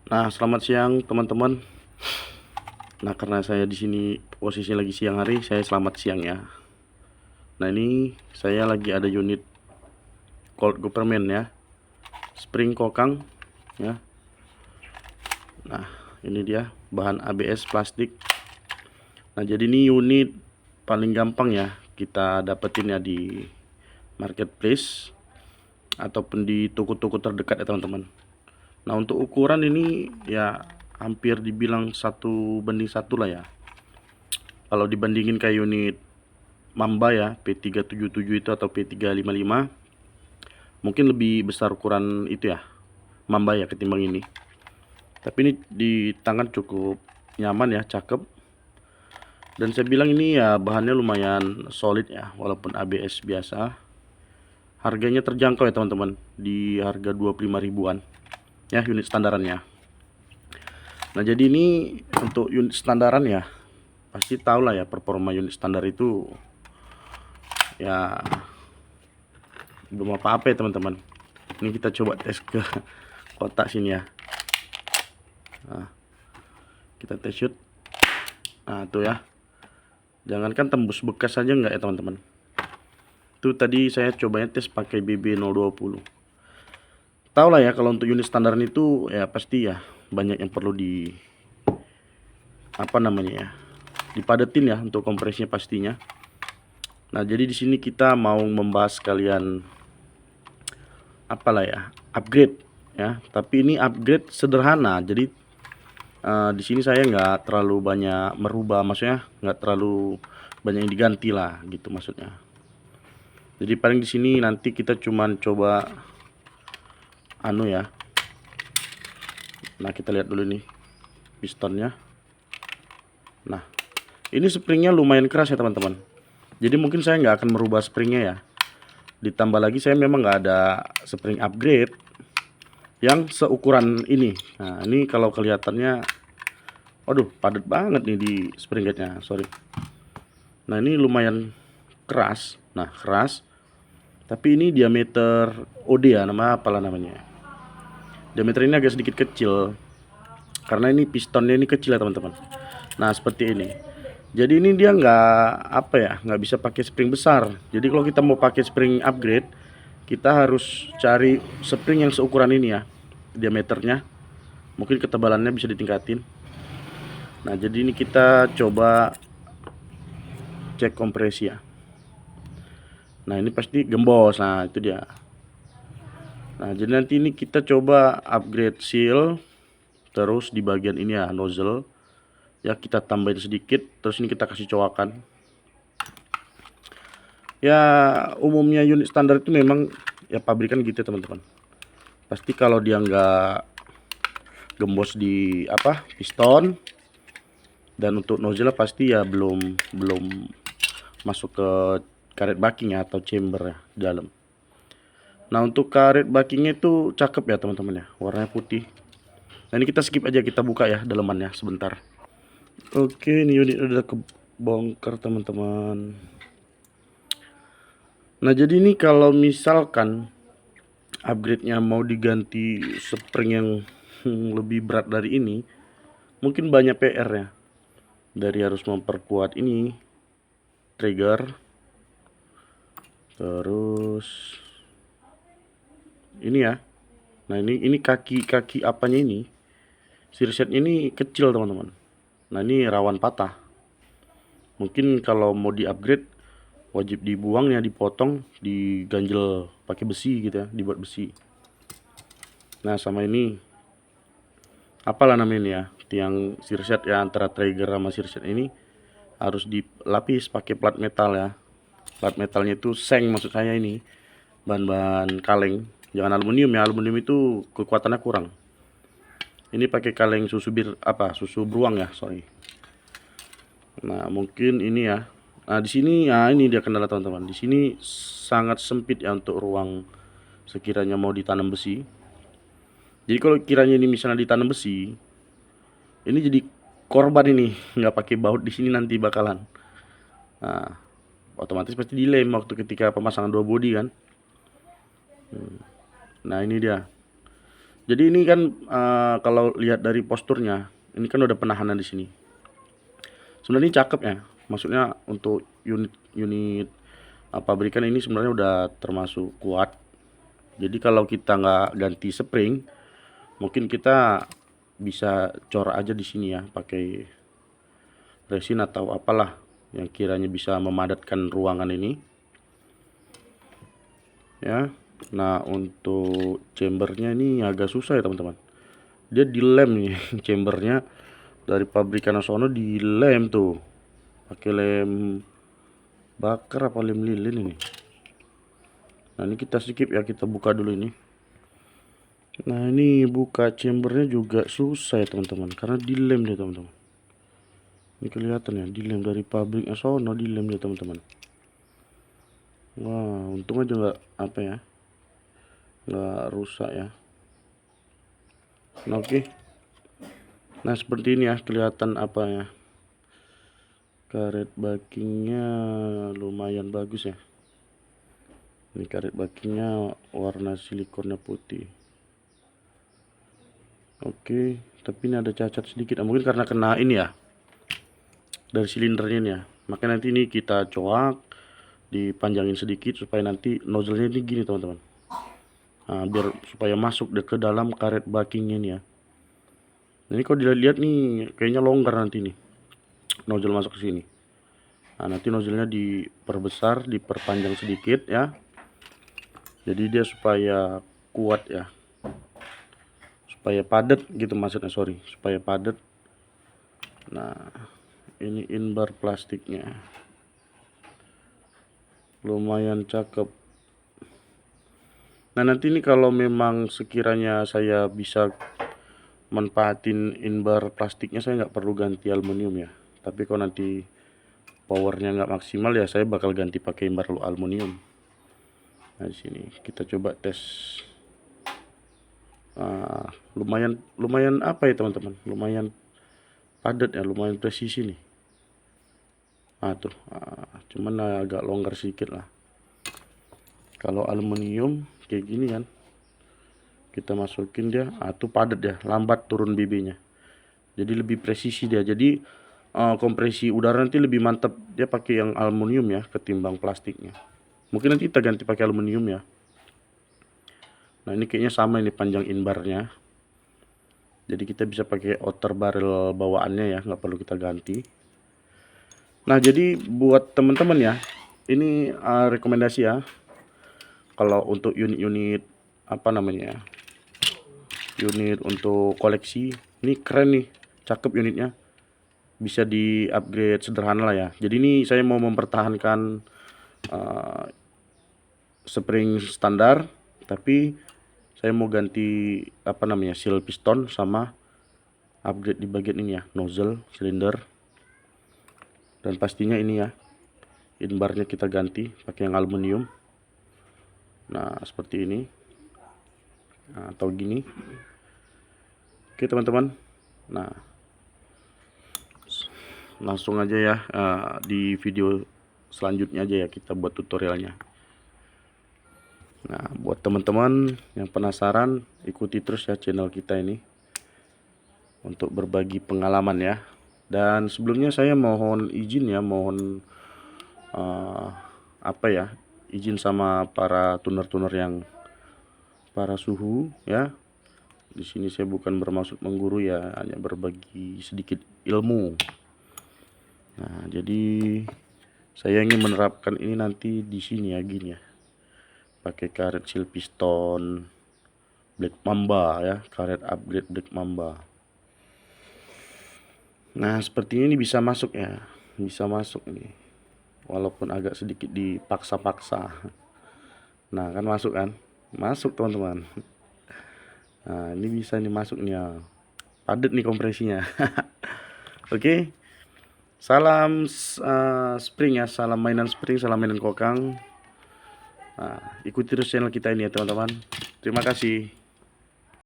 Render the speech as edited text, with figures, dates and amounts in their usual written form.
Nah, selamat siang teman-teman. Nah, karena saya di sini posisinya lagi siang hari, saya selamat siang ya. Nah, ini saya lagi ada unit Colt Government ya, spring kokang ya. Nah, ini dia bahan ABS plastik. Nah, jadi ini unit paling gampang ya kita dapetin ya di marketplace ataupun di toko-toko terdekat ya teman-teman. Nah, untuk ukuran ini ya hampir dibilang 1:1 lah ya. Kalau dibandingin kayak unit Mamba ya, P377 itu atau P355, mungkin lebih besar ukuran itu ya, Mamba ya ketimbang ini. Tapi ini di tangan cukup nyaman ya, cakep. Dan saya bilang ini ya bahannya lumayan solid ya, walaupun ABS biasa. Harganya terjangkau ya teman-teman, di harga 25 ribuan ya unit standarannya. Nah, jadi ini untuk unit standaran ya, pasti tahu lah ya performa unit standar itu ya belum apa-apa ya teman-teman. Ini kita coba tes ke kotak sini ya. Nah, kita tes shoot. Nah, tuh ya. Jangankan tembus bekas saja enggak ya teman-teman. Itu tadi saya cobanya tes pakai BB020. Tahu lah ya kalau untuk unit standaran itu ya pasti ya banyak yang perlu di apa namanya ya, dipadetin ya untuk kompresnya pastinya. Nah, jadi di sini kita mau membahas kalian apalah ya, upgrade ya. Tapi ini upgrade sederhana. Jadi di sini saya nggak terlalu banyak merubah, maksudnya nggak terlalu banyak yang diganti lah gitu maksudnya. Jadi paling di sini nanti kita cuman coba anu ya. Nah, kita lihat dulu nih pistonnya. Nah, ini springnya lumayan keras ya teman-teman. Jadi mungkin saya nggak akan merubah springnya ya. Ditambah lagi saya memang nggak ada spring upgrade yang seukuran ini. Nah, ini kalau kelihatannya, waduh, padat banget nih di spring gate-nya. Sorry. Nah, ini lumayan keras. Nah, keras. Tapi ini diameter OD ya, nama apalah namanya. Diameter ini agak sedikit kecil. Karena ini pistonnya ini kecil ya teman-teman. Nah, seperti ini. Jadi ini dia nggak bisa pakai spring besar. Jadi kalau kita mau pakai spring upgrade, kita harus cari spring yang seukuran ini ya, diameternya. Mungkin ketebalannya bisa ditingkatin. Nah, jadi ini kita coba cek kompresi ya. Nah, ini pasti gembos. Nah, itu dia. Nah, jadi nanti ini kita coba upgrade seal. Terus di bagian ini ya, nozzle. Ya, kita tambahin sedikit. Terus ini kita kasih coakan. Ya, umumnya unit standar itu memang ya pabrikan gitu teman-teman. Pasti kalau dia nggak gembos di apa piston, dan untuk nozzle pasti ya belum masuk ke karet backing ya, atau chamber ya di dalam. Nah, untuk karet backingnya itu cakep ya teman-teman ya, warnanya putih. Nah, ini kita skip aja, kita buka ya dalemannya sebentar. Oke, ini unit udah kebongkar teman-teman. Nah, jadi ini kalau misalkan upgrade-nya mau diganti spring yang lebih berat dari ini, mungkin banyak PR ya. Dari harus memperkuat ini trigger, terus ini ya. Nah, ini kaki apanya ini, sirsetnya ini kecil teman-teman. Nah, ini rawan patah. Mungkin kalau mau di upgrade wajib dibuang ya, dipotong, diganjel pakai besi gitu ya, dibuat besi. Nah, sama ini apalah namanya ya, tiang sirset ya, antara trigger sama sirset ini harus dilapis pakai plat metal ya. Plat metalnya itu seng maksud saya, ini bahan-bahan kaleng, jangan aluminium ya, aluminium itu kekuatannya kurang. Ini pakai kaleng susu beruang ya, sorry. Nah, mungkin ini ya. Nah, di sini ya, ini dia kendala teman-teman. Di sini sangat sempit ya untuk ruang sekiranya mau ditanam besi. Jadi kalau kiranya ini misalnya ditanam besi, ini jadi korban ini, nggak pakai baut di sini nanti bakalan. Nah, otomatis pasti dilem waktu ketika pemasangan dua bodi kan. Nah, ini dia. Jadi ini kan kalau lihat dari posturnya, ini kan udah penahanan di sini. Sebenarnya ini cakep ya. Maksudnya untuk unit pabrikan ini sebenarnya udah termasuk kuat. Jadi kalau kita nggak ganti spring, mungkin kita bisa cor aja di sini ya, pakai resin atau apalah yang kiranya bisa memadatkan ruangan ini. Ya. Nah, untuk chambernya ini agak susah ya teman-teman. Dia dilem nih chambernya dari pabrikan sono, dilem tuh pakai lem bakar apa lem lilin ini. Nah, ini kita skip ya, kita buka dulu ini. Nah, ini buka chambernya juga susah ya teman-teman, karena dilem dia teman-teman. Ini kelihatan ya, dilem dari pabrik sono, dilem dia teman-teman. Wah, untung aja nggak apa ya, nggak rusak ya. Nah, oke. Nah, seperti ini ya, kelihatan apa ya, karet backingnya lumayan bagus ya. Ini karet backingnya warna silikonnya putih. Oke, tapi ini ada cacat sedikit, mungkin karena kena ini ya, dari silindernya ini ya. Makanya nanti ini kita coak, dipanjangin sedikit supaya nanti nozzle-nya ini gini teman-teman. Nah, biar supaya masuk ke dalam karet backingnya ini ya. Ini kalau dilihat nih kayaknya longgar nanti nih nozzle masuk ke sini. Nah, nanti nozzle-nya diperbesar, diperpanjang sedikit ya. Jadi dia supaya kuat ya, supaya padat gitu maksudnya, supaya padat. Nah, ini inbar plastiknya lumayan cakep. Nah, nanti ini kalau memang sekiranya saya bisa manfaatin inbar plastiknya, saya nggak perlu ganti aluminium ya. Tapi kalau nanti powernya nggak maksimal ya, saya bakal ganti pakai inbar aluminium. Nah, di sini kita coba tes. Lumayan apa ya teman-teman, lumayan padat ya, lumayan presisi nih. Tuh, cuman agak longgar sedikit lah. Kalau aluminium kayak gini kan, kita masukin dia, tuh padat ya, lambat turun BB-nya. Jadi lebih presisi dia. Jadi kompresi udara nanti lebih mantap dia pakai yang aluminium ya, ketimbang plastiknya. Mungkin nanti kita ganti pakai aluminium ya. Nah, ini kayaknya sama ini panjang inbarnya. Jadi kita bisa pakai outer barrel bawaannya ya, nggak perlu kita ganti. Nah, jadi buat teman-teman ya, ini rekomendasi ya. Kalau untuk unit-unit apa namanya, unit untuk koleksi, ini keren nih, cakep unitnya. Bisa di upgrade sederhana lah ya. Jadi ini saya mau mempertahankan spring standar, tapi saya mau ganti apa namanya, seal piston, sama upgrade di bagian ini ya, nozzle, silinder, dan pastinya ini ya, inbarnya kita ganti pakai yang aluminium. Nah, seperti ini, atau gini. Oke teman-teman, nah langsung aja ya, di video selanjutnya aja ya kita buat tutorialnya. Nah, buat teman-teman yang penasaran, ikuti terus ya channel kita ini untuk berbagi pengalaman ya. Dan sebelumnya saya mohon izin ya, apa ya, izin sama para tuner-tuner yang para suhu ya. Di sini saya bukan bermaksud mengguru ya, hanya berbagi sedikit ilmu. Nah, jadi saya ingin menerapkan ini nanti di sini ya, gini ya. Pakai karet seal piston Black Mamba ya, karet upgrade Black Mamba. Nah, sepertinya ini bisa masuk ya, bisa masuk nih, walaupun agak sedikit dipaksa-paksa. Nah, kan masuk kan, masuk teman-teman. Nah, ini bisa nih masuk nih ya, padat nih kompresinya. Oke, salam spring ya, salam mainan spring, salam mainan kokang. Nah, ikuti terus channel kita ini ya teman-teman. Terima kasih.